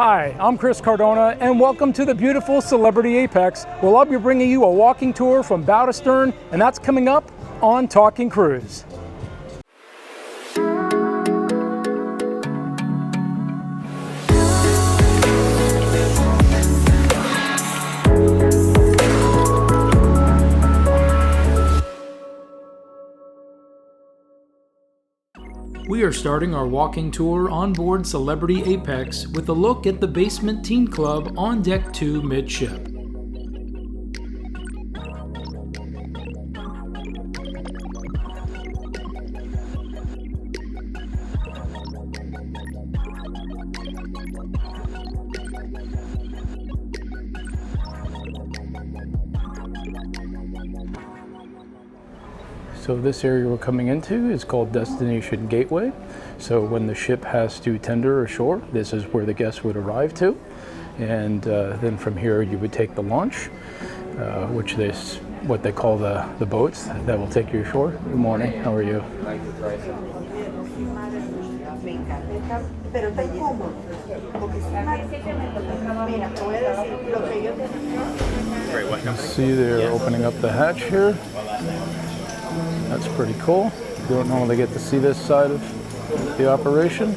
Hi, I'm Chris Cardona, and welcome to the beautiful Celebrity Apex, where I'll be bringing you a walking tour from bow to stern, and that's coming up on Talking Cruise. We are starting our walking tour on board Celebrity Apex with a look at the Basement Teen Club on Deck 2 midship. So this area we're coming into is called Destination Gateway. So when the ship has to tender ashore, this is where the guests would arrive to. And then from here you would take the launch, which is what they call the boats that will take you ashore. Good morning, how are you? See, they're opening up the hatch here. That's pretty cool. You don't normally get to see this side of the operation.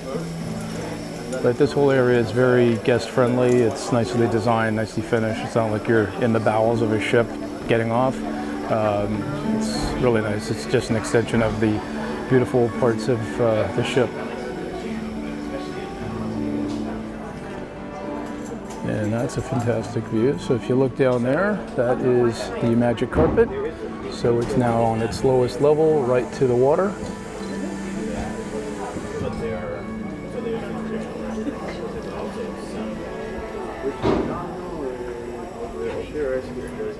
But this whole area is very guest friendly. It's nicely designed, nicely finished. It's not like you're in the bowels of a ship getting off. It's really nice. It's just an extension of the beautiful parts of the ship. And that's a fantastic view. So if you look down there, that is the magic carpet. So it's now on its lowest level, right to the water.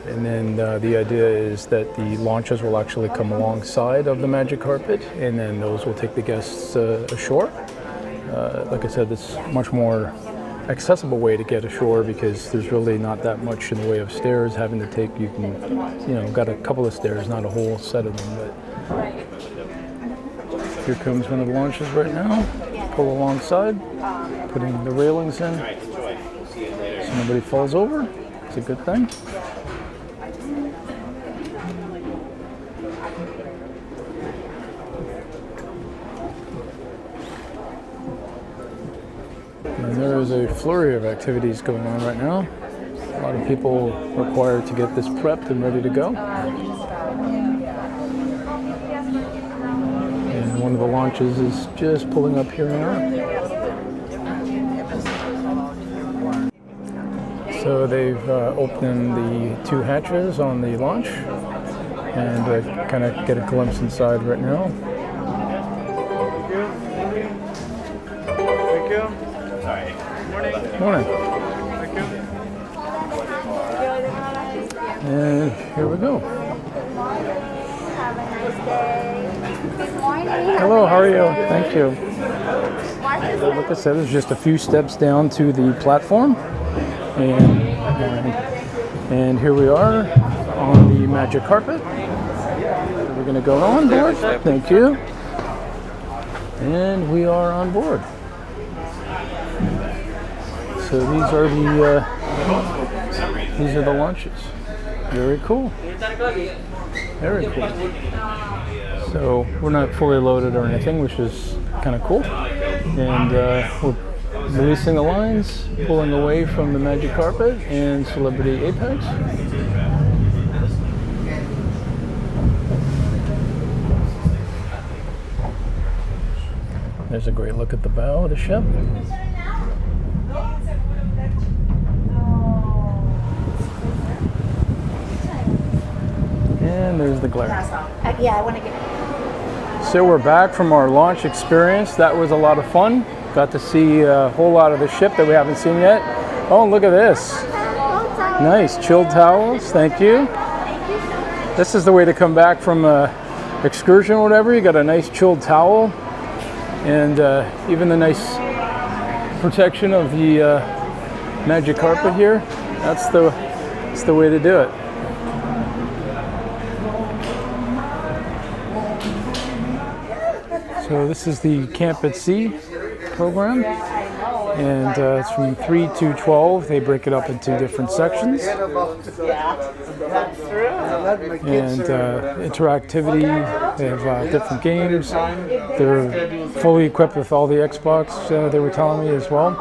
And then the idea is that the launches will actually come alongside of the magic carpet, and then those will take the guests ashore. Like I said, it's much more accessible way to get ashore because there's really not that much in the way of stairs having to take. You can, got a couple of stairs, not a whole set of them. But here comes one of the launches right now. Pull alongside, putting the railings in so nobody falls over. It's a good thing. And there is a flurry of activities going on right now. A lot of people required to get this prepped and ready to go. And one of the launches is just pulling up here now. So they've opened the two hatches on the launch, and kind of get a glimpse inside right now. Morning. Thank you. And here we go. Have a nice day. Good morning. Hello, how are you? Thank you. Like I said, there's just a few steps down to the platform. And here we are on the magic carpet. We're going to go on board. Thank you. And we are on board. So these are the launches. Very cool. Very cool. So we're not fully loaded or anything, which is kind of cool. And we're releasing the lines, pulling away from the magic carpet and Celebrity Apex. There's a great look at the bow of the ship. And there's the glare. Yeah, I want to get. So we're back from our launch experience. That was a lot of fun. Got to see a whole lot of the ship that we haven't seen yet. Oh, look at this. Nice, chilled towels, thank you. This is the way to come back from an excursion or whatever. You got a nice chilled towel, and even the nice protection of the magic carpet here. That's the way to do it. So this is the Camp at Sea program. And it's from 3 to 12. They break it up into different sections. Yeah, that's true. And interactivity, they have different games. They're fully equipped with all the Xbox, they were telling me as well.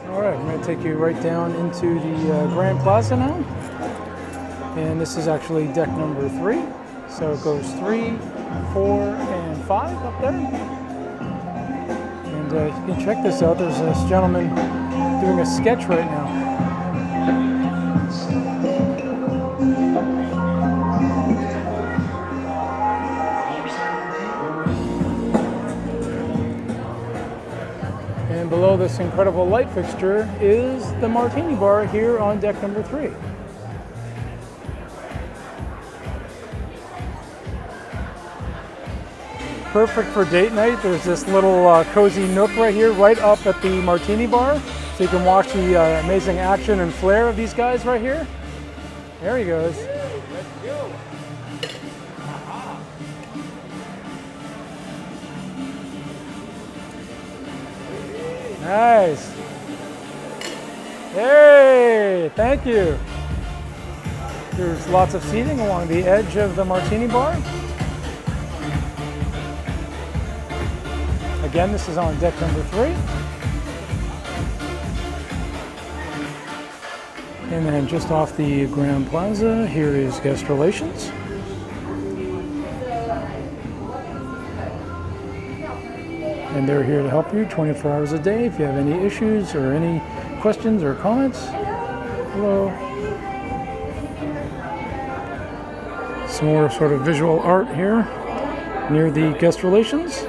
All right, I'm going to take you right down into the Grand Plaza now. And this is actually deck number 3. So it goes 3, 4, and 5 up there. And you can check this out. There's this gentleman doing a sketch right now. And below this incredible light fixture is the martini bar here on deck number 3. Perfect for date night. There's this little cozy nook right here, right up at the martini bar. So you can watch the amazing action and flair of these guys right here. There he goes. Nice. Hey, thank you. There's lots of seating along the edge of the martini bar. Again, this is on deck number 3. And then just off the Grand Plaza, here is guest relations. And they're here to help you 24 hours a day if you have any issues or any questions or comments. Hello. Some more sort of visual art here near the guest relations.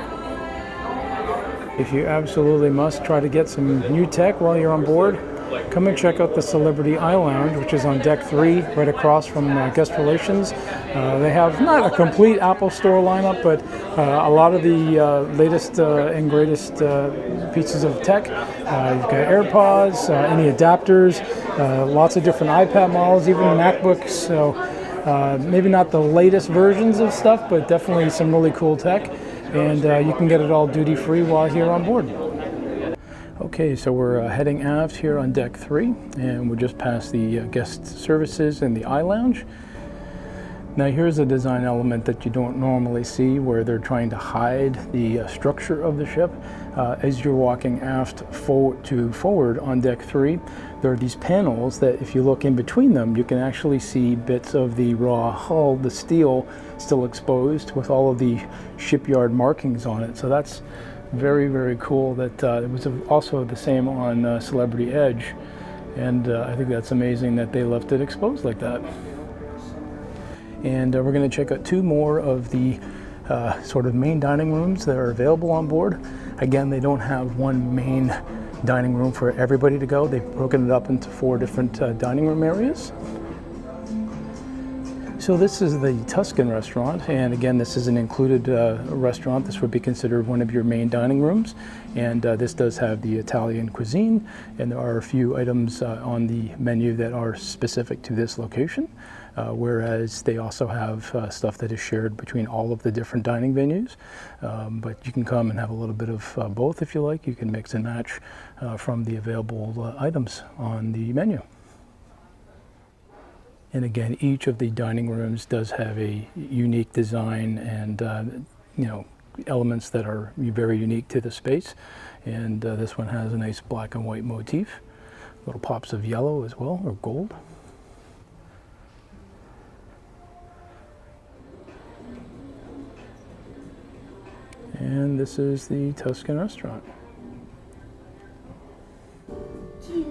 If you absolutely must try to get some new tech while you're on board, come and check out the Celebrity Eye Lounge, which is on deck 3, right across from guest relations. They have not a complete Apple Store lineup, but a lot of the latest and greatest pieces of tech. You've got AirPods, any adapters, lots of different iPad models, even MacBooks. So maybe not the latest versions of stuff, but definitely some really cool tech. And you can get it all duty-free while here on board. Okay, so we're heading aft here on deck 3, and we're just past the guest services and the eye lounge. Now here's a design element that you don't normally see, where they're trying to hide the structure of the ship. As you're walking aft forward on deck 3, there are these panels that if you look in between them, you can actually see bits of the raw hull, the steel, still exposed with all of the shipyard markings on it. So that's very, very cool. That it was also the same on Celebrity Edge, and I think that's amazing that they left it exposed like that. And we're going to check out 2 more of the sort of main dining rooms that are available on board. Again, they don't have one main dining room for everybody to go. They've broken it up into 4 different dining room areas. So this is the Tuscan restaurant, and again, this is an included restaurant. This would be considered one of your main dining rooms, and this does have the Italian cuisine, and there are a few items on the menu that are specific to this location, whereas they also have stuff that is shared between all of the different dining venues. But you can come and have a little bit of both if you like. You can mix and match from the available items on the menu. And again, each of the dining rooms does have a unique design and elements that are very unique to the space. And this one has a nice black and white motif, little pops of yellow as well, or gold. And this is the Tuscan restaurant.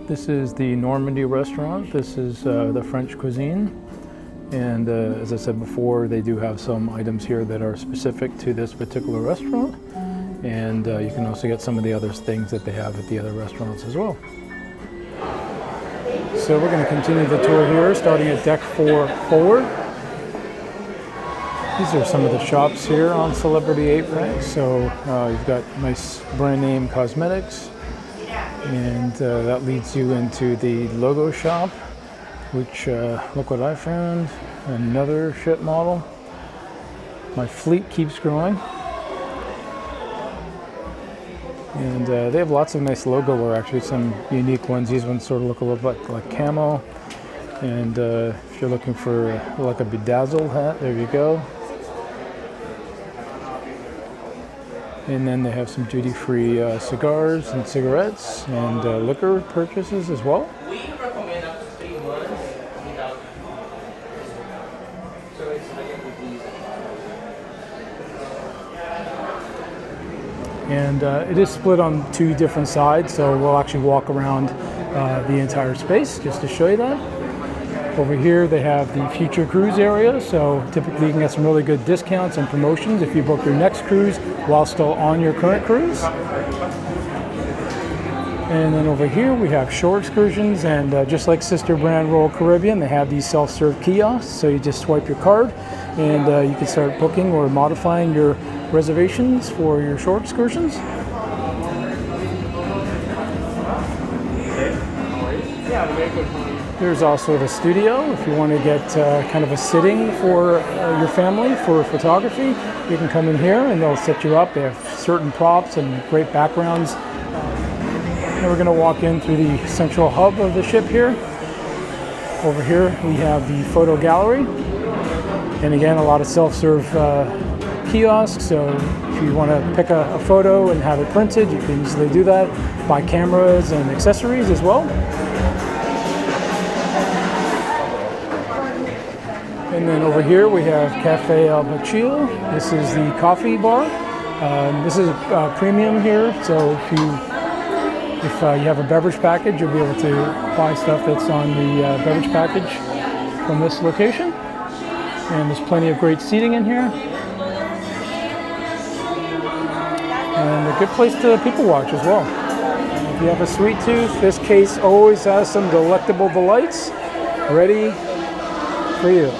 This is the Normandy restaurant. This is the French cuisine. And as I said before, they do have some items here that are specific to this particular restaurant. And you can also get some of the other things that they have at the other restaurants as well. So we're going to continue the tour here, starting at deck 4 forward. These are some of the shops here on Celebrity 8 Rank. So you've got nice brand name cosmetics, and that leads you into the logo shop, which look what I found, another ship model. My fleet keeps growing. And they have lots of nice logo wear, actually some unique ones. These ones sort of look a little bit like camo. And if you're looking for like a bedazzled hat, there you go. And then they have some duty-free cigars and cigarettes and liquor purchases as well. We recommend up to 3 months without. So it's And it is split on 2 different sides, so we'll actually walk around the entire space just to show you that. Over here they have the future cruise area, so typically you can get some really good discounts and promotions if you book your next cruise while still on your current cruise. And then over here we have shore excursions, and just like sister brand Royal Caribbean, they have these self-serve kiosks, so you just swipe your card and you can start booking or modifying your reservations for your shore excursions. There's also the studio if you want to get kind of a sitting for your family for photography. You can come in here and they'll set you up. They have certain props and great backgrounds. And we're going to walk in through the central hub of the ship here. Over here we have the photo gallery. And again, a lot of self-serve kiosks. So if you want to pick a photo and have it printed, you can easily do that. Buy cameras and accessories as well. And then over here we have Cafe El Bachil. This is the coffee bar. This is premium here, so if you have a beverage package, you'll be able to buy stuff that's on the beverage package from this location. And there's plenty of great seating in here. And a good place to people watch as well. If you have a sweet tooth, this case always has some delectable delights ready for you.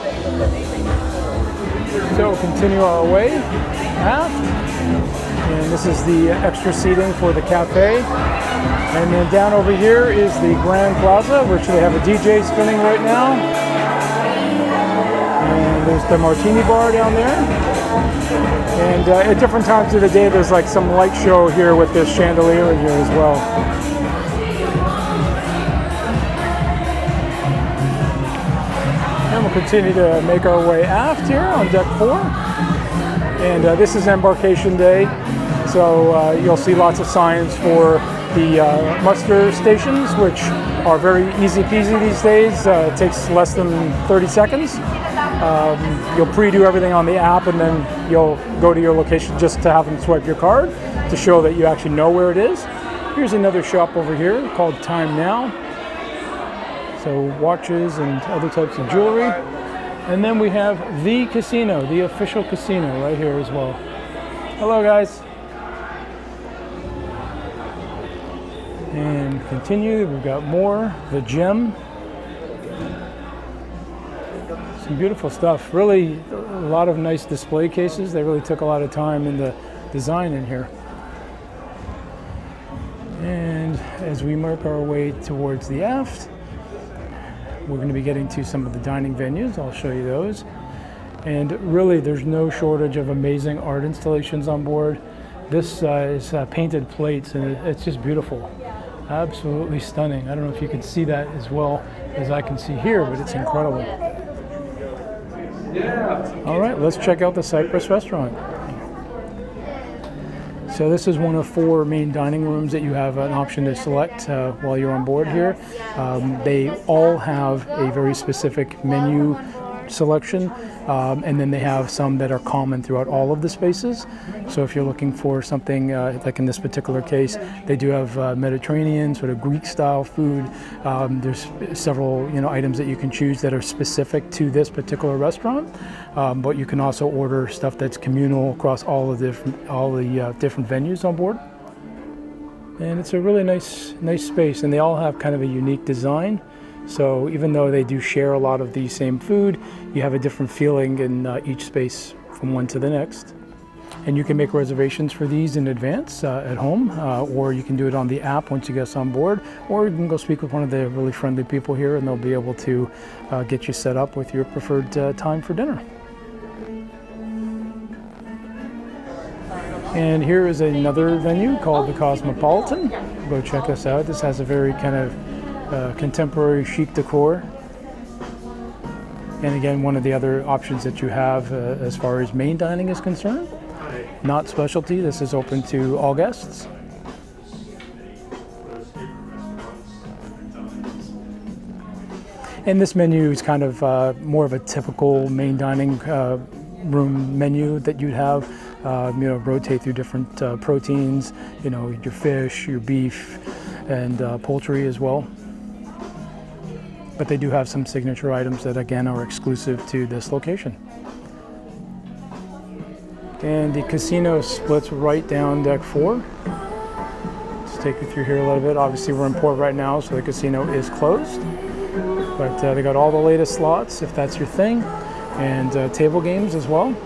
So continue our way aft, and this is the extra seating for the cafe. And then down over here is the Grand Plaza, which they have a DJ spinning right now. And there's the martini bar down there. And at different times of the day, there's like some light show here with this chandelier in here as well. And we'll continue to make our way aft here on deck 4. And this is embarkation day, so you'll see lots of signs for the muster stations, which are very easy peasy these days. It takes less than 30 seconds. You'll pre-do everything on the app, and then you'll go to your location just to have them swipe your card to show that you actually know where it is. Here's another shop over here called Time Now. So watches and other types of jewelry. And then we have the casino, the official casino right here as well. Hello guys. And continue, we've got more, the gem. Some beautiful stuff. Really a lot of nice display cases. They really took a lot of time in the design in here. And as we work our way towards the aft, we're going to be getting to some of the dining venues. I'll show you those. And really, there's no shortage of amazing art installations on board. This is painted plates, and it's just beautiful. Absolutely stunning. I don't know if you can see that as well as I can see here, but it's incredible. All right, let's check out the Cypress restaurant. So this is one of 4 main dining rooms that you have an option to select while you're on board here. They all have a very specific menu selection, and then they have some that are common throughout all of the spaces. So if you're looking for something like in this particular case, they do have Mediterranean sort of Greek style food. There's several items that you can choose that are specific to this particular restaurant, but you can also order stuff that's communal across all the different venues on board. And it's a really nice space, and they all have kind of a unique design. So even though they do share a lot of the same food, you have a different feeling in each space from one to the next. And you can make reservations for these in advance at home, or you can do it on the app once you get on board, or you can go speak with one of the really friendly people here and they'll be able to get you set up with your preferred time for dinner. And here is another venue called the Cosmopolitan. Go check this out. This has a very kind of contemporary chic decor. And again, one of the other options that you have as far as main dining is concerned. Not specialty, this is open to all guests. And this menu is kind of more of a typical main dining room menu that you'd have. Rotate through different proteins, your fish, your beef, and poultry as well. But they do have some signature items that again are exclusive to this location. And the casino splits right down deck 4. Just take you through here a little bit. Obviously we're in port right now, so the casino is closed. But they got all the latest slots, if that's your thing, and table games as well.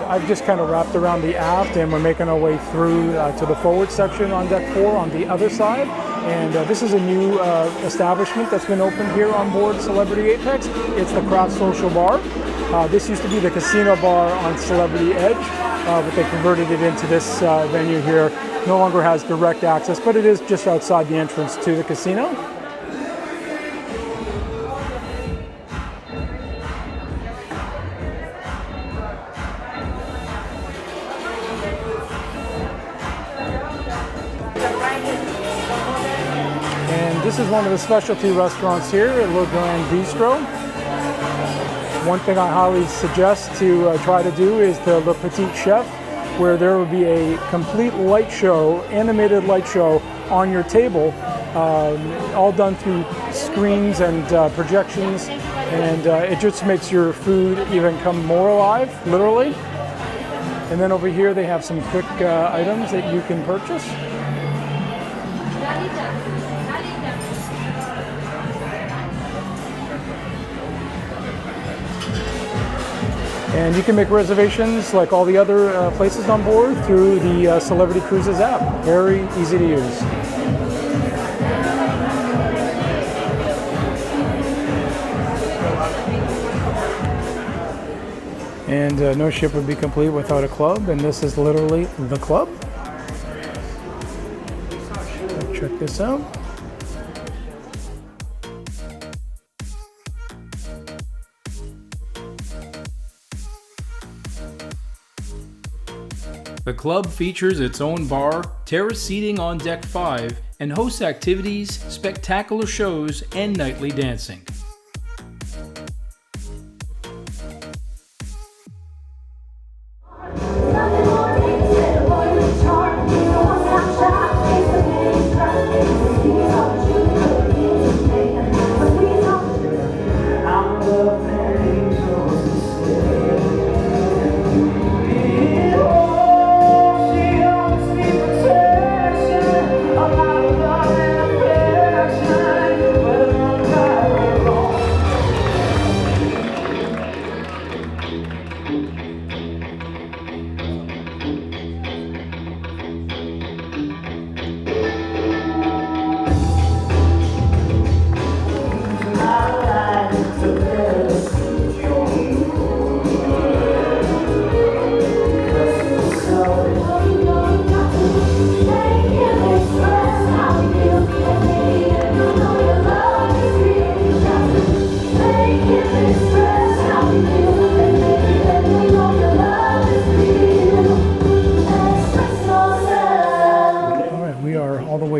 I've just kind of wrapped around the aft and we're making our way through to the forward section on deck 4 on the other side. And this is a new establishment that's been opened here on board Celebrity Apex. It's the Craft Social Bar. This used to be the casino bar on Celebrity Edge, but they converted it into this venue here. No longer has direct access, but it is just outside the entrance to the casino. This is one of the specialty restaurants here at Le Grand Bistro. One thing I highly suggest to try to do is the Le Petit Chef, where there will be a complete light show, animated light show on your table, all done through screens and projections, and it just makes your food even come more alive, literally. And then over here they have some quick items that you can purchase. And you can make reservations like all the other places on board through the Celebrity Cruises app. Very easy to use. And no ship would be complete without a club, and this is literally the club. Check this out. The club features its own bar, terrace seating on deck 5, and hosts activities, spectacular shows, and nightly dancing.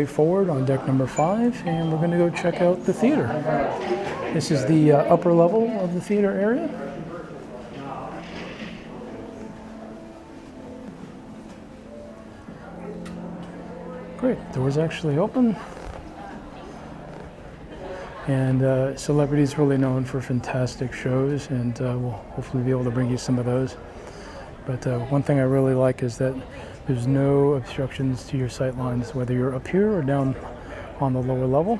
Forward on deck number 5, and we're going to go check out the theater. This is the upper level of the theater area. Great, doors actually open. And Celebrity is really known for fantastic shows, and we'll hopefully be able to bring you some of those. But one thing I really like is that there's no obstructions to your sight lines, whether you're up here or down on the lower level.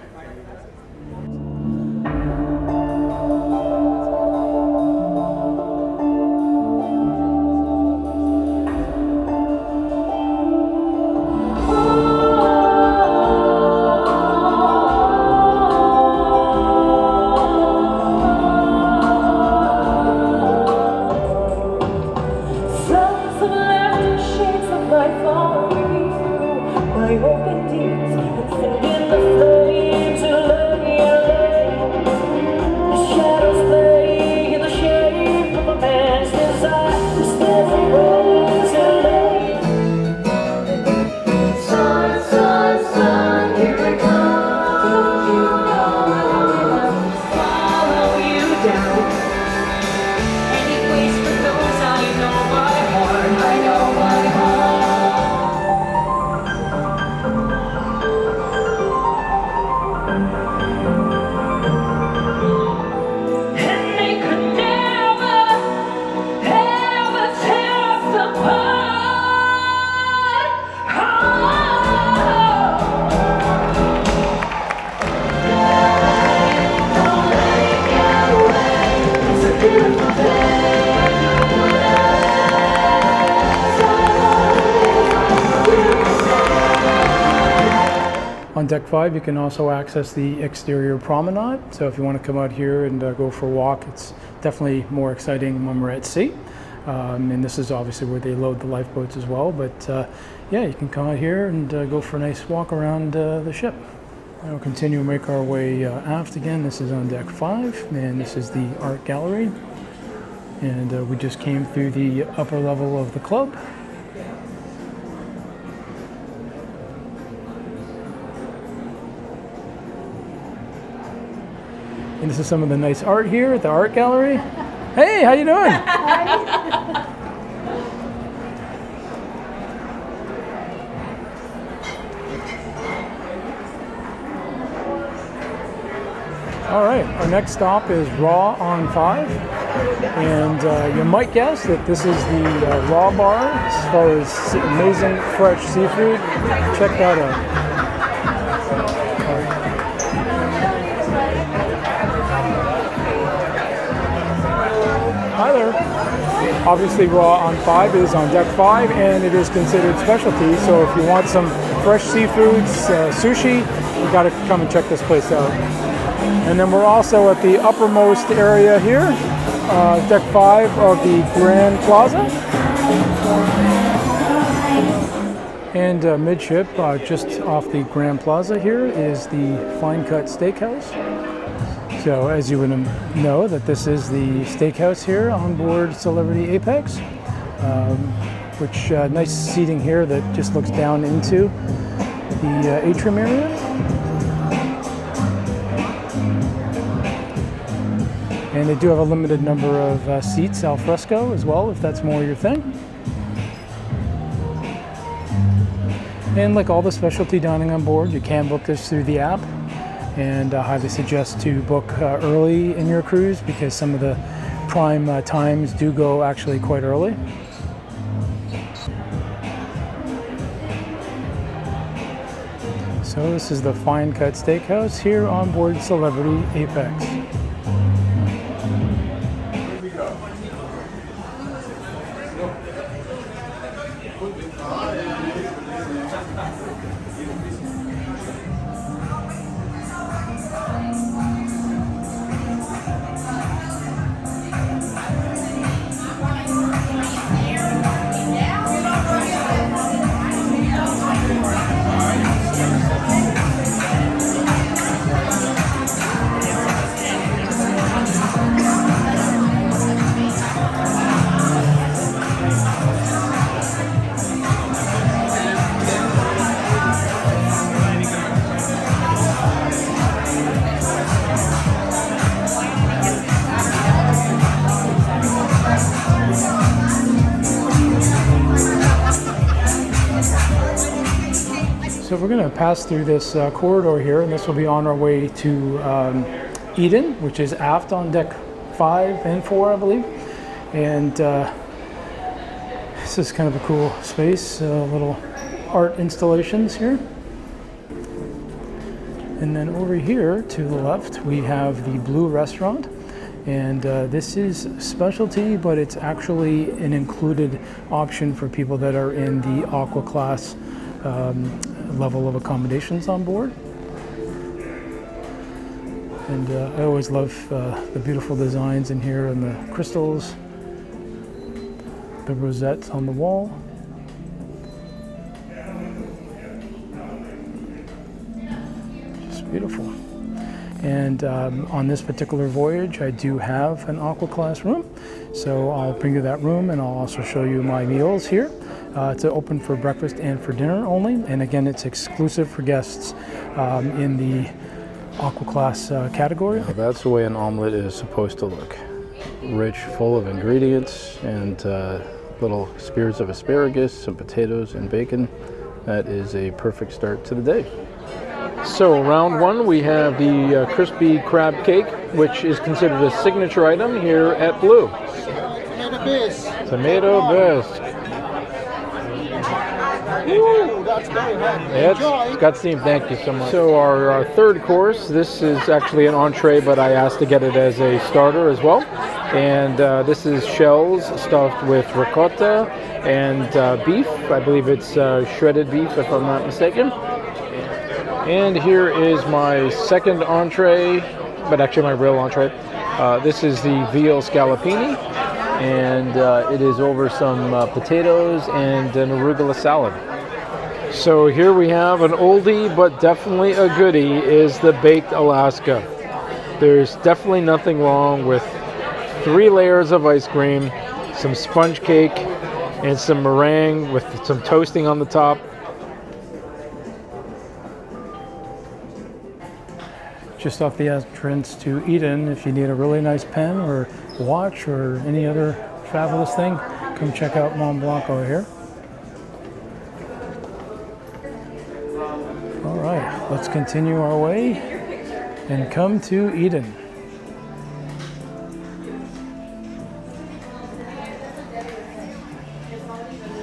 On deck 5, you can also access the exterior promenade. So if you want to come out here and go for a walk, it's definitely more exciting when we're at sea. And this is obviously where they load the lifeboats as well. But yeah, you can come out here and go for a nice walk around the ship. We'll continue to make our way aft again. This is on deck 5, and this is the art gallery. And we just came through the upper level of the club. And this is some of the nice art here at the art gallery. Hey, how you doing? All right, our next stop is Raw on 5. And you might guess that this is the Raw bar as far as amazing fresh seafood. Check that out. Hi there. Obviously Raw on 5 is on deck 5 and it is considered specialty, so if you want some fresh seafoods, sushi, you got to come and check this place out. And then we're also at the uppermost area here, deck 5 of the Grand Plaza. And midship, just off the Grand Plaza here, is the Fine Cut Steakhouse. So as you would know, that this is the steakhouse here on board Celebrity Apex, which nice seating here that just looks down into the atrium area. And they do have a limited number of seats al fresco as well, if that's more your thing. And like all the specialty dining on board, you can book this through the app. And I highly suggest to book early in your cruise because some of the prime times do go actually quite early. So this is the Fine Cut Steakhouse here on board Celebrity Apex. So we're going to pass through this corridor here, and this will be on our way to Eden, which is aft on deck 5 and 4, I believe. And this is kind of a cool space, little art installations here. And then over here to the left, we have the Blue Restaurant. And this is specialty, but it's actually an included option for people that are in the Aqua class level of accommodations on board. And I always love the beautiful designs in here and the crystals, the rosettes on the wall. Just beautiful. And on this particular voyage, I do have an Aqua class room. So I'll bring you that room, and I'll also show you my meals here. It's open for breakfast and for dinner only. And again, it's exclusive for guests in the Aqua class category. Now that's the way an omelet is supposed to look. Rich, full of ingredients, and little spears of asparagus, some potatoes, and bacon. That is a perfect start to the day. So round one, we have the crispy crab cake, which is considered a signature item here at Blue. Tomato bisque. Tomato bisque. Ooh, that's very nice. It's Enjoy. got steam, thank you so much. So our third course, this is actually an entree, but I asked to get it as a starter as well. And this is shells stuffed with ricotta and beef. I believe it's shredded beef, if I'm not mistaken. And here is my second entree, but actually my real entree. This is the veal scallopini, and it is over some potatoes and an arugula salad. So here we have an oldie, but definitely a goodie, is the baked Alaska. There's definitely nothing wrong with 3 layers of ice cream, some sponge cake, and some meringue with some toasting on the top. Just off the entrance to Eden, if you need a really nice pen or watch or any other fabulous thing, come check out Mont Blanc over here. All right, let's continue our way and come to Eden.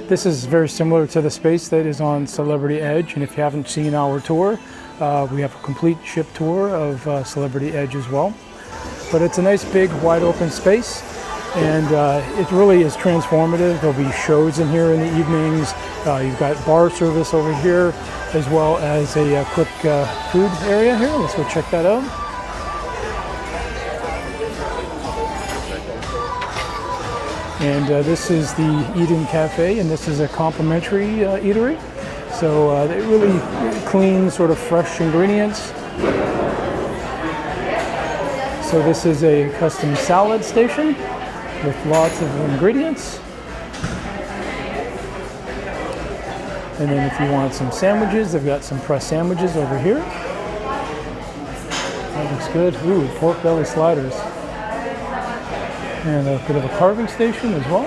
This is very similar to the space that is on Celebrity Edge, and if you haven't seen our tour, we have a complete ship tour of Celebrity Edge as well. But it's a nice big wide open space, and it really is transformative. There'll be shows in here in the evenings. You've got bar service over here, as well as a quick food area here. Let's go check that out. And this is the Eden Cafe, and this is a complimentary eatery. So they really clean, sort of fresh ingredients. So this is a custom salad station with lots of ingredients. And then if you want some sandwiches, they've got some pressed sandwiches over here. That looks good. Ooh, pork belly sliders. And a bit of a carving station as well.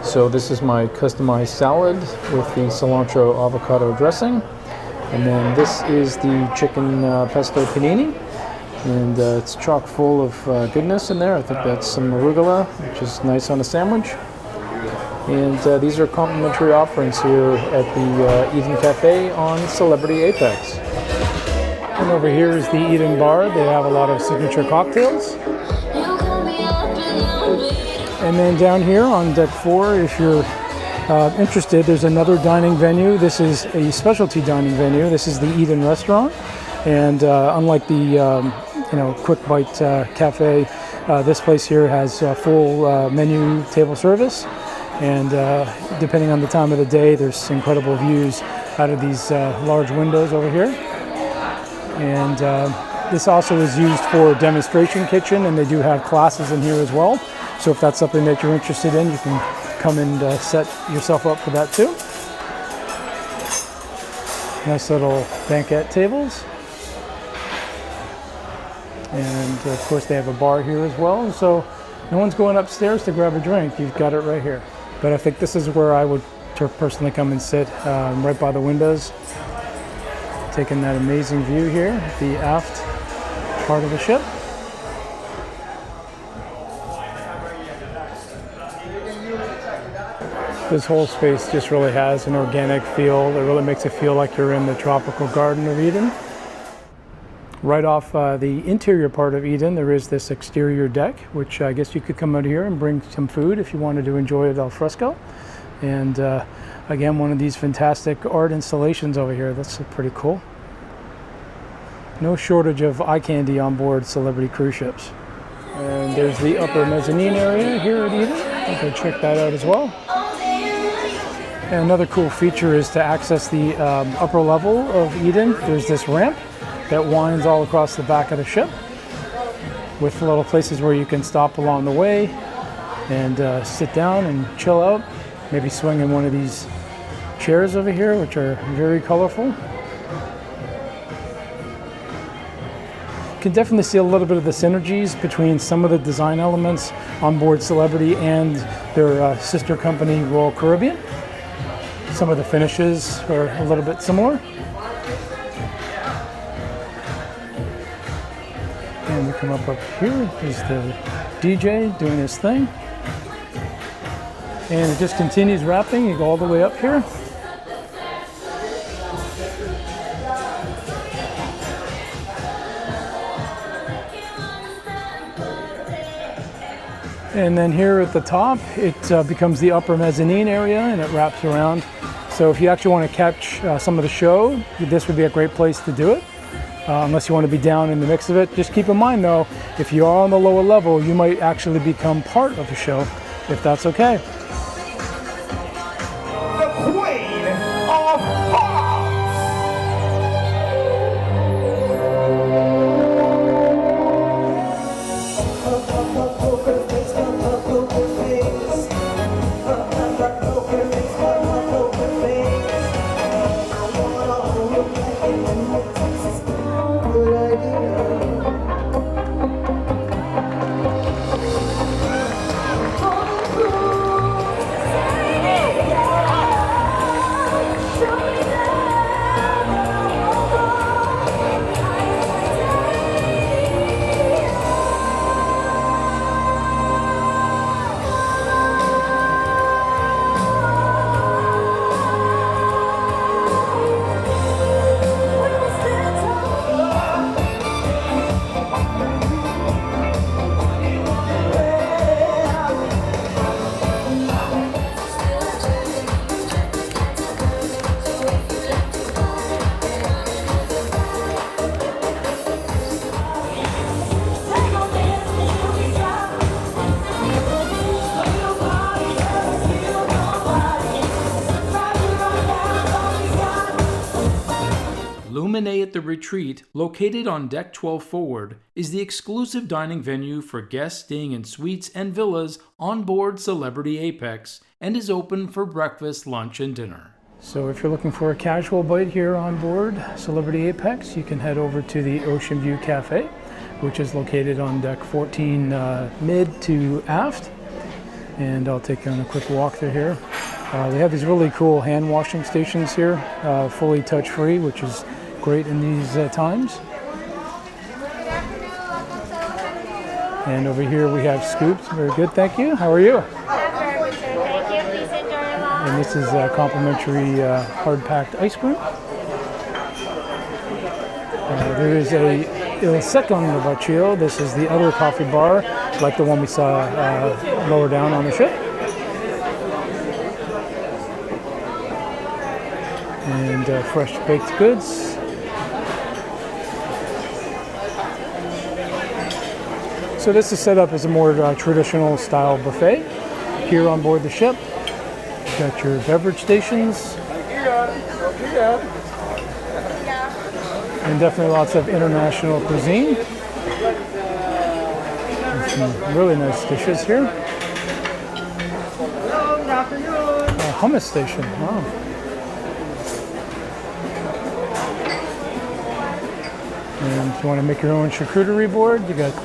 So this is my customized salad with the cilantro avocado dressing. And then this is the chicken pesto panini. And it's chock full of goodness in there. I think that's some arugula, which is nice on a sandwich. And these are complimentary offerings here at the Eden Cafe on Celebrity Apex. And over here is the Eden Bar. They have a lot of signature cocktails. And then down here on deck 4, if you're interested, there's another dining venue. This is a specialty dining venue. This is the Eden Restaurant. And unlike the Quick Bite Cafe, this place here has full menu table service. And depending on the time of the day, there's incredible views out of these large windows over here. And this also is used for demonstration kitchen, and they do have classes in here as well. So if that's something that you're interested in, you can come and set yourself up for that too. Nice little banquette tables. And of course they have a bar here as well. So no one's going upstairs to grab a drink. You've got it right here. But I think this is where I would personally come and sit, right by the windows, taking that amazing view here, the aft part of the ship. This whole space just really has an organic feel. It really makes it feel like you're in the tropical Garden of Eden. Right off the interior part of Eden, there is this exterior deck, which I guess you could come out here and bring some food if you wanted to enjoy it al fresco. And again, one of these fantastic art installations over here. That's pretty cool. No shortage of eye candy on board celebrity cruise ships. And there's the upper mezzanine area here at Eden. You can check that out as well. And another cool feature is to access the upper level of Eden. There's this ramp that winds all across the back of the ship with little places where you can stop along the way and sit down and chill out. Maybe swing in one of these chairs over here, which are very colorful. You can definitely see a little bit of the synergies between some of the design elements on board Celebrity and their sister company, Royal Caribbean. Some of the finishes are a little bit similar. And we come up here, there's the DJ doing his thing. And it just continues wrapping, you go all the way up here. And then here at the top, it becomes the upper mezzanine area and it wraps around. So if you actually want to catch some of the show, this would be a great place to do it. Unless you want to be down in the mix of it. Just keep in mind though, if you are on the lower level, you might actually become part of the show, if that's okay. The Queen of Hearts! Luminae at the Retreat, located on Deck 12 Forward, is the exclusive dining venue for guests staying in suites and villas on board Celebrity Apex and is open for breakfast, lunch, and dinner. So if you're looking for a casual bite here on board Celebrity Apex, you can head over to the Ocean View Cafe, which is located on Deck 14 mid to aft. And I'll take you on a quick walk through here. They have these really cool hand washing stations here, fully touch-free, which is great in these times. And over here we have scoops. Very good, thank you. How are you? Very good, sir. Thank you. Please enjoy your lunch. And this is complimentary hard-packed ice cream. There is a Il Secondo Baccio. This is the other coffee bar, like the one we saw lower down on the ship. And fresh baked goods. So this is set up as a more traditional style buffet here on board the ship. You've got your beverage stations. And definitely lots of international cuisine. There's some really nice dishes here. A hummus station, wow. And if you want to make your own charcuterie board, you got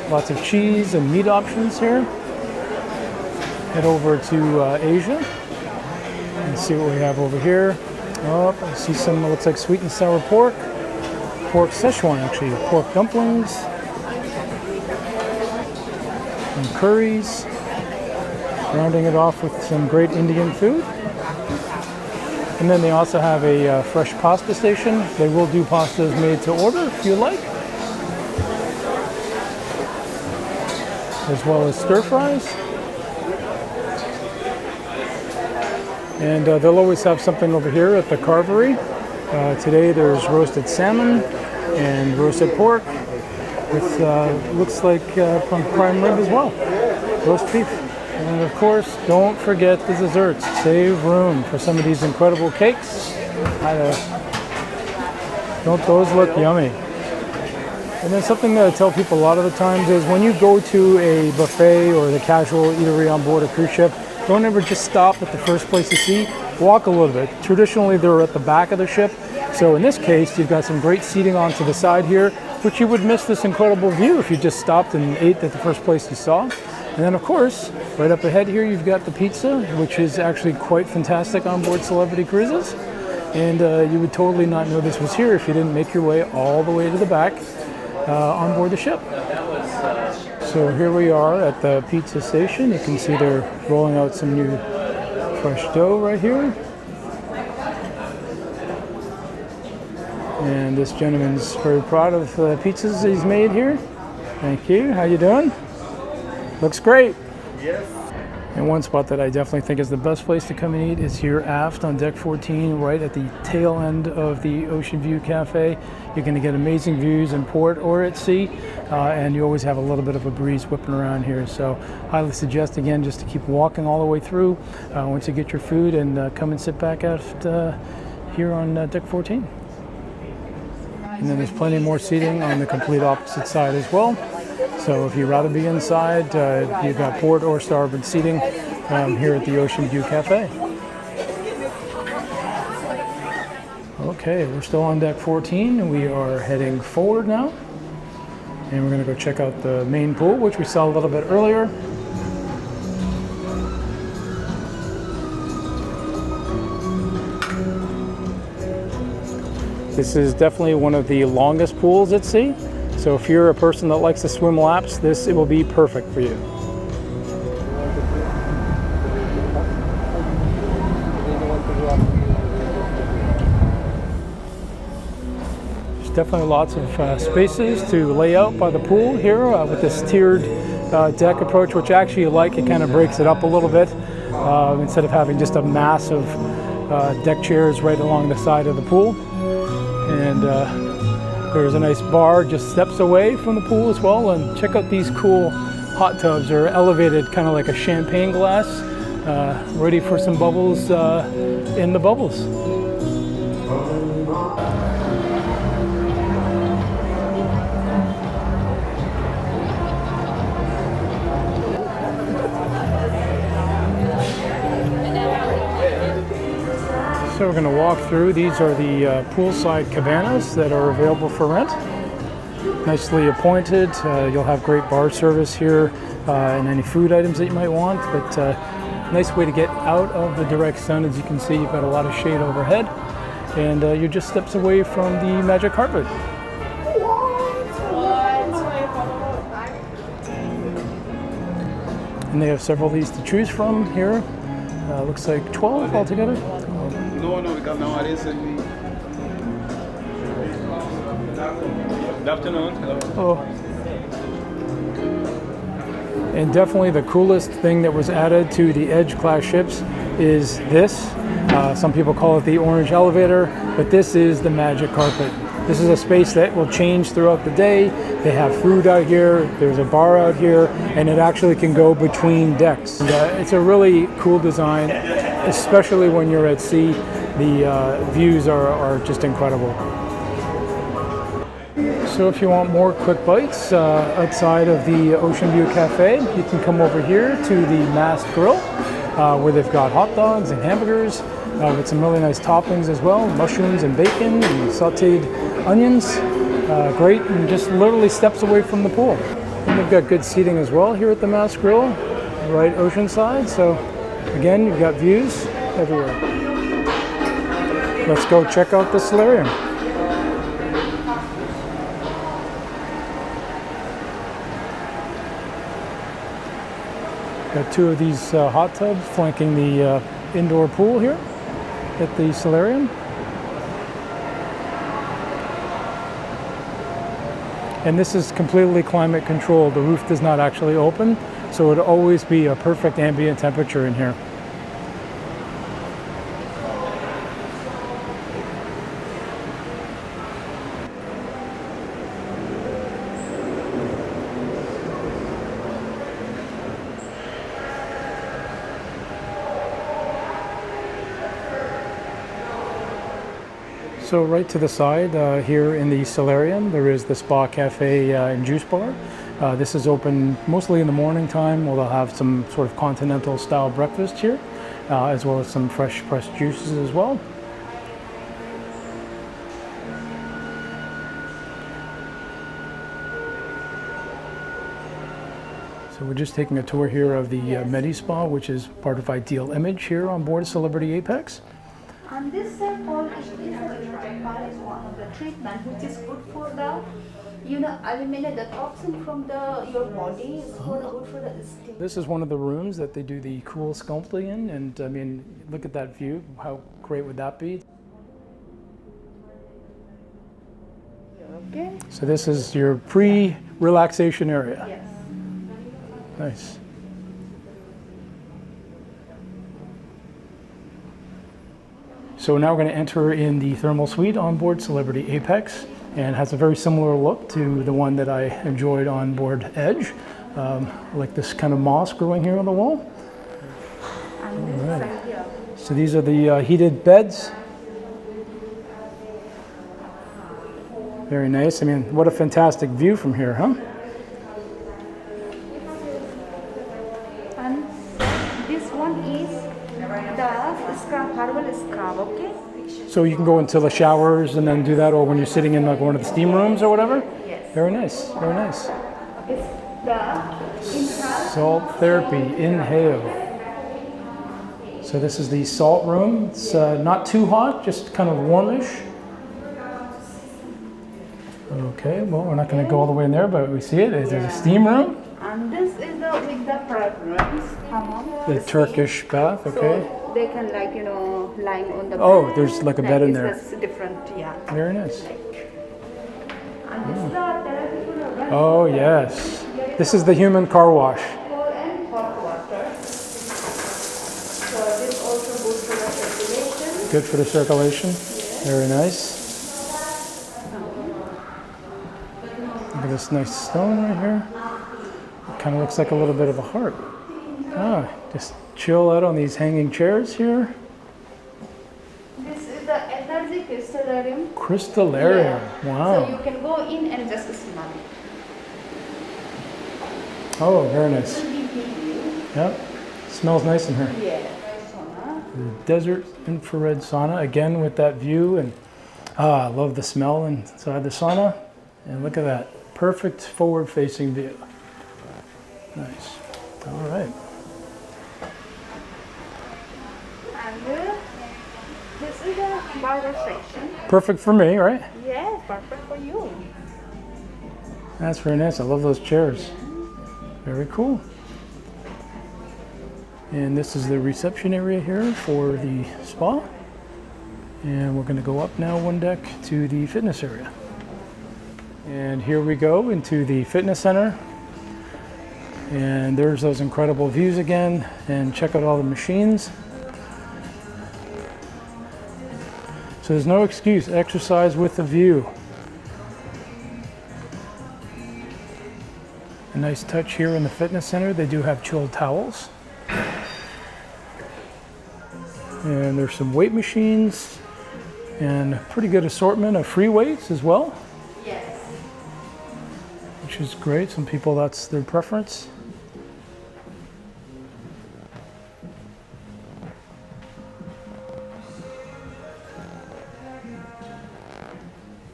lots of cheese and meat options here. head over to Asia and see what we have over here. Oh, I see some, looks like sweet and sour pork. Pork Szechuan, actually. Pork dumplings. And curries. Rounding it off with some great Indian food. And then they also have a fresh pasta station. They will do pastas made to order if you like. As well as stir fries. And they'll always have something over here at the carvery. Today there's roasted salmon and roasted pork with looks like prime rib as well. Roast beef. And of course, don't forget the desserts. Save room for some of these incredible cakes. Don't those look yummy? And then something that I tell people a lot of the times is when you go to a buffet or the casual eatery on board a cruise ship, don't ever just stop at the first place you see. Walk a little bit. Traditionally, they're at the back of the ship. So in this case, you've got some great seating onto the side here, which you would miss this incredible view if you just stopped and ate at the first place you saw. And then of course, right up ahead here, you've got the pizza, which is actually quite fantastic on board Celebrity Cruises. And you would totally not know this was here if you didn't make your way all the way to the back on board the ship. So here we are at the pizza station. You can see they're rolling out some new fresh dough right here. And this gentleman's very proud of the pizzas he's made here. Thank you. How you doing? Looks great. Yes. And one spot that I definitely think is the best place to come and eat is here aft on deck 14, right at the tail end of the Ocean View Cafe. You're going to get amazing views in port or at sea, and you always have a little bit of a breeze whipping around here. So highly suggest, again, just to keep walking all the way through once you get your food and come and sit back aft here on deck 14. And then there's plenty more seating on the complete opposite side as well. So if you'd rather be inside, you've got port or starboard seating here at the Ocean View Cafe. Okay, we're still on deck 14 and we are heading forward now. And we're going to go check out the main pool, which we saw a little bit earlier. This is definitely one of the longest pools at sea. So if you're a person that likes to swim laps, it will be perfect for you. There's definitely lots of spaces to lay out by the pool here with this tiered deck approach, which I actually like. It kind of breaks it up a little bit instead of having just a mass of deck chairs right along the side of the pool. And there's a nice bar just steps away from the pool as well. And check out these cool hot tubs. They're elevated kind of like a champagne glass, ready for some bubbles in the bubbles. So we're going to walk through. These are the poolside cabanas that are available for rent. Nicely appointed. You'll have great bar service here and any food items that you might want. But nice way to get out of the direct sun. As you can see, you've got a lot of shade overhead. And you're just steps away from the magic carpet. And they have several of these to choose from here. Looks like 12 altogether. No, because nowadays we... Good afternoon. Hello. Oh. And definitely the coolest thing that was added to the Edge class ships is this. Some people call it the orange elevator, but this is the magic carpet. This is a space that will change throughout the day. They have food out here, there's a bar out here, and it actually can go between decks. And, it's a really cool design, especially when you're at sea. The views are just incredible. So if you want more quick bites outside of the Ocean View Cafe, you can come over here to the Mast Grill, where they've got hot dogs and hamburgers with some really nice toppings as well, mushrooms and bacon and sauteed onions. Great, and just literally steps away from the pool. And they've got good seating as well here at the Mast Grill. right oceanside, so again, you've got views everywhere. Let's go check out the solarium. Got two of these hot tubs flanking the indoor pool here at the solarium. And this is completely climate controlled. The roof does not actually open, so it'll always be a perfect ambient temperature in here. So right to the side here in the solarium, there is the spa cafe and juice bar. This is open mostly in the morning time, where they'll have some sort of continental style breakfast here, as well as some fresh pressed juices as well. So we're just taking a tour here of the Medi Spa, which is part of Ideal Image here on board Celebrity Apex. And this call is one of the treatment which is good for the, eliminate the toxin from your body. Is good for the skin. This is one of the rooms that they do the cool sculpting in, and I mean, look at that view. How great would that be? Okay. So this is your pre-relaxation area. Yes. Nice. So now we're going to enter in the thermal suite on board Celebrity Apex, and has a very similar look to the one that I enjoyed on board Edge. Like this kind of moss growing here on the wall. And this side here. So these are the heated beds. Very nice. I mean, what a fantastic view from here, huh? And this one is the scrub, herbal scrub, okay? So you can go into the showers and then do that, or when you're sitting in like one of the steam rooms or whatever? Yes. Very nice, very nice. It's the inhale. Salt therapy, inhale. So this is the salt room. It's not too hot, just kind of warmish. Okay, well, we're not going to go all the way in there, but we see it. There's a steam room. And this is with the fragrance, hammam. The Turkish bath, okay. So they can lying on the Oh, bed. there's like a bed in there. It's different, yeah. Very nice. And this is the therapy for the run. Oh, yes. This is the human car wash. Cold and hot water. So this also good for the circulation. Good for the circulation. Very nice. Look at this nice stone right here. It kind of looks like a little bit of a heart. Ah, just chill out on these hanging chairs here. This is the energy crystallarium. Crystallarium. So Wow. you can go in and just smell. Oh, very nice. Yep. Smells nice in here. Yeah. Sauna. The desert infrared sauna, again with that view, and I love the smell inside the sauna. And look at that. Perfect forward-facing view. Nice. All right. And this is the burger section. Perfect for me, right? Yes, perfect for you. That's very nice. I love those chairs. Very cool. And this is the reception area here for the spa. And we're going to go up now one deck to the fitness area. And here we go into the fitness center. And there's those incredible views again. And check out all the machines. So there's no excuse. Exercise with a view. A nice touch here in the fitness center. They do have chilled towels. And there's some weight machines and a pretty good assortment of free weights as well. Yes. Which is great. Some people, that's their preference.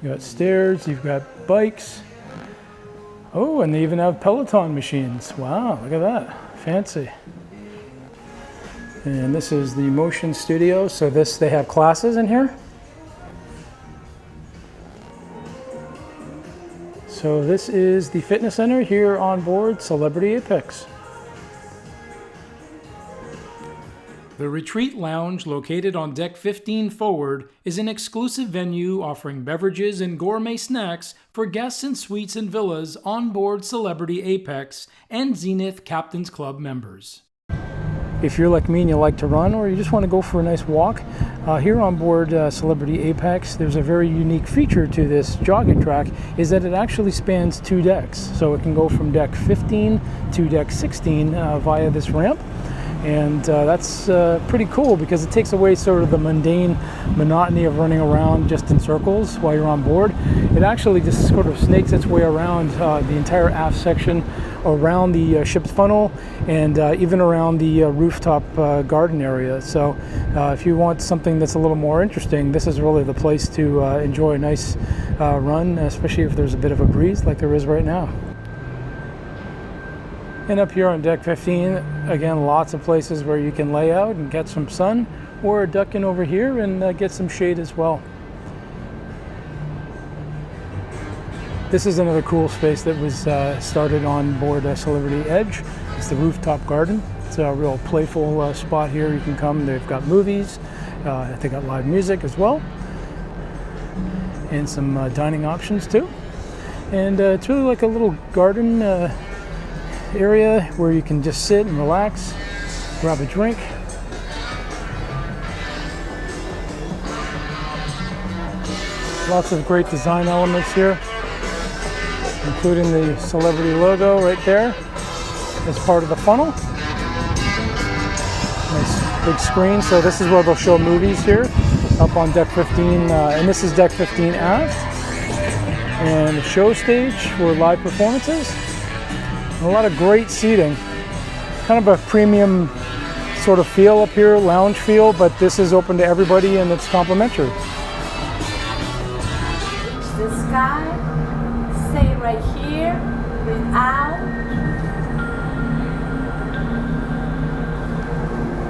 You got stairs, you've got bikes. Oh, and they even have Peloton machines. Wow, look at that. Fancy. And this is the motion studio. So they have classes in here. So this is the fitness center here on board Celebrity Apex. The Retreat Lounge, located on deck 15 forward, is an exclusive venue offering beverages and gourmet snacks for guests in suites and villas on board Celebrity Apex and Zenith Captain's Club members. If you're like me and you like to run, or you just want to go for a nice walk, here on board Celebrity Apex, there's a very unique feature to this jogging track, is that it actually spans 2 decks. So it can go from deck 15 to deck 16 via this ramp. And that's pretty cool because it takes away sort of the mundane monotony of running around just in circles while you're on board. It actually just sort of snakes its way around the entire aft section, around the ship's funnel, and even around the rooftop garden area. So if you want something that's a little more interesting, this is really the place to enjoy a nice run, especially if there's a bit of a breeze like there is right now. And up here on deck 15, again, lots of places where you can lay out and get some sun, or duck in over here and get some shade as well. This is another cool space that was started on board Celebrity Edge. It's the rooftop garden. It's a real playful spot here. You can come, they've got movies, they got live music as well, and some dining options too. And it's really like a little garden area where you can just sit and relax, grab a drink. Lots of great design elements here, including the Celebrity logo right there as part of the funnel. Nice big screen. So this is where they'll show movies here up on deck 15, and this is deck 15 aft. And the show stage for live performances. A lot of great seating, kind of a premium sort of feel up here, lounge feel, but this is open to everybody and it's complimentary. The sky, stay right here, breathe out.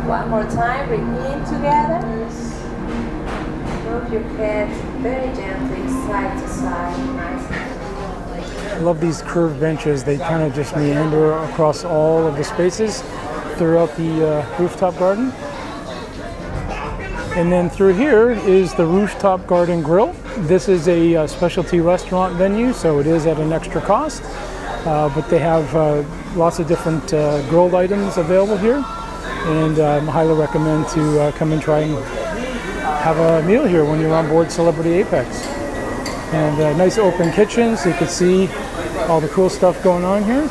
One more time, breathe in together. Move your head very gently side to side, nice. I love these curved benches. They kind of just meander across all of the spaces throughout the rooftop garden. And then through here is the Rooftop Garden Grill. This is a specialty restaurant venue, so it is at an extra cost. But they have lots of different grilled items available here. And I highly recommend to come and try and have a meal here when you're on board Celebrity Apex. And a nice open kitchen so you can see all the cool stuff going on here.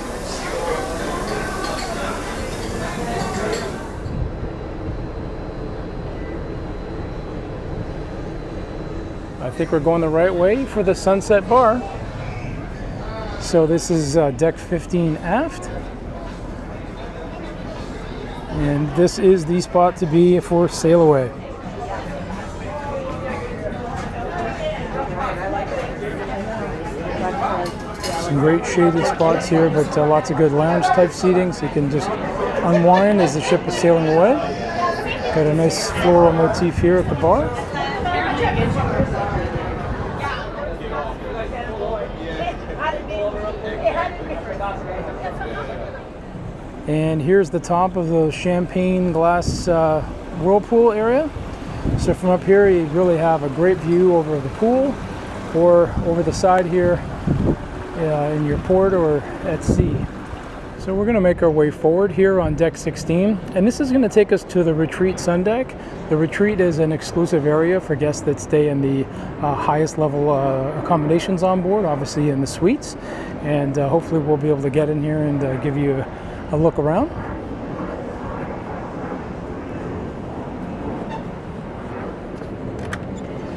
I think we're going the right way for the Sunset Bar. So this is deck 15 aft. And this is the spot to be for sail away. Some great shaded spots here, but lots of good lounge type seating, so you can just unwind as the ship is sailing away. Got a nice floral motif here at the bar. And here's the top of the champagne glass whirlpool area. So from up here you really have a great view over the pool or over the side here in your port or at sea. So we're going to make our way forward here on deck 16, and this is going to take us to the Retreat Sun Deck. The Retreat is an exclusive area for guests that stay in the highest level accommodations on board, obviously in the suites, and hopefully we'll be able to get in here and give you a look around.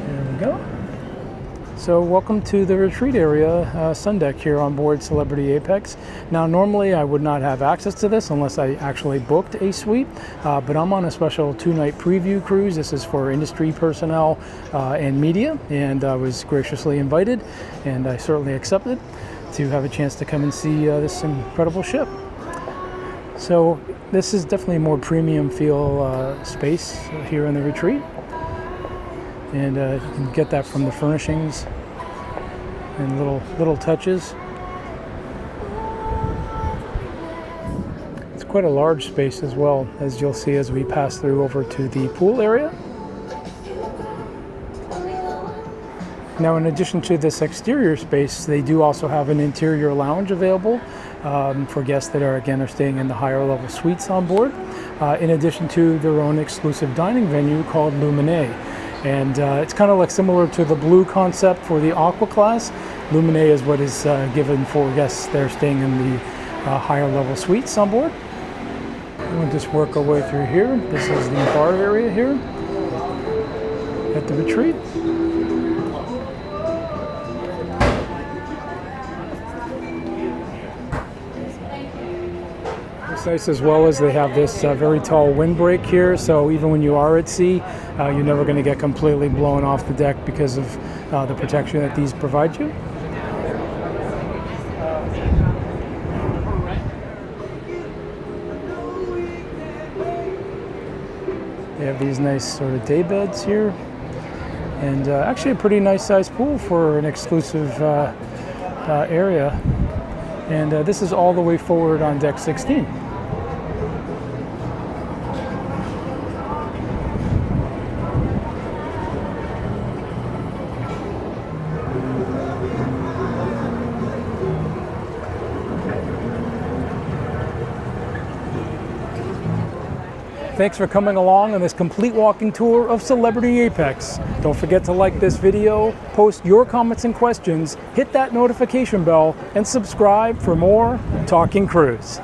There we go. So welcome to the retreat area sun deck here on board Celebrity Apex. Now normally I would not have access to this unless I actually booked a suite, but I'm on a special 2-night preview cruise. This is for industry personnel and media, and I was graciously invited, and I certainly accepted to have a chance to come and see this incredible ship. So this is definitely a more premium feel space here in the retreat. And you can get that from the furnishings and little touches. It's quite a large space as well, as you'll see as we pass through over to the pool area. Now, in addition to this exterior space, they do also have an interior lounge available for guests that are staying in the higher level suites on board, in addition to their own exclusive dining venue called Lumine. And it's kind of like similar to the blue concept for the Aqua class. Lumine is what is given for guests that are staying in the higher level suites on board. We'll just work our way through here. This is the bar area here at the retreat. It's nice as well as they have this very tall windbreak here, so even when you are at sea, you're never going to get completely blown off the deck because of the protection that these provide you. They have these nice sort of day beds here, and actually a pretty nice sized pool for an exclusive area. And this is all the way forward on deck 16. Thanks for coming along on this complete walking tour of Celebrity Apex. Don't forget to like this video, post your comments and questions, hit that notification bell, and subscribe for more Talking Cruise.